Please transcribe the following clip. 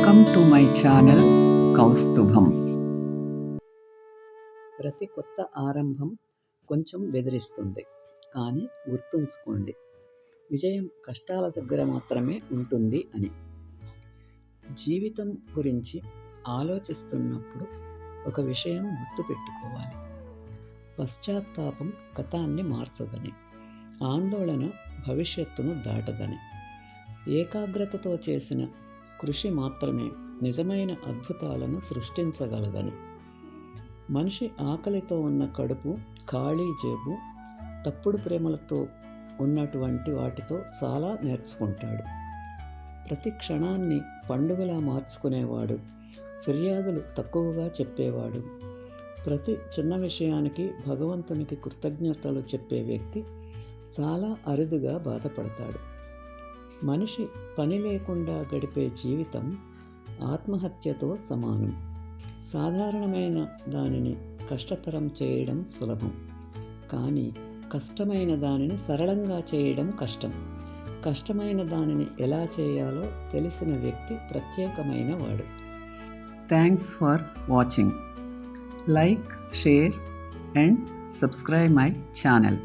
Welcome to my channel Kaustubham. ప్రతి కొత్త ఆరంభం కొంచెం బెదిరిస్తుంది, కానీ గుర్తుంచుకోండి, విజయం కష్టాల దగ్గర మాత్రమే ఉంటుంది అని. జీవితం గురించి ఆలోచిస్తున్నప్పుడు ఒక విషయం గుర్తుపెట్టుకోవాలి. పశ్చాత్తాపం గతాన్ని మార్చదని, ఆందోళన భవిష్యత్తును దాటదని, ఏకాగ్రతతో చేసిన కృషి మాత్రమే నిజమైన అద్భుతాలను సృష్టించగలదని. మనిషి ఆకలితో ఉన్న కడుపు, ఖాళీ జేబు, తప్పుడు ప్రేమలతో ఉన్నటువంటి వాటితో చాలా నేర్చుకుంటాడు. ప్రతి క్షణాన్ని పండుగలా మార్చుకునేవాడు, ఫిర్యాదులు తక్కువగా చెప్పేవాడు, ప్రతి చిన్న విషయానికి భగవంతునికి కృతజ్ఞతలు చెప్పే వ్యక్తి చాలా అరుదుగా బాధపడతాడు. మనిషి పని లేకుండా గడిపే జీవితం ఆత్మహత్యతో సమానం. సాధారణమైన దానిని కష్టతరం చేయడం సులభం, కానీ కష్టమైన దానిని సరళంగా చేయడం కష్టం. కష్టమైన దానిని ఎలా చేయాలో తెలిసిన వ్యక్తి ప్రత్యేకమైన వాడు. Thanks for watching. Like, share and subscribe my channel.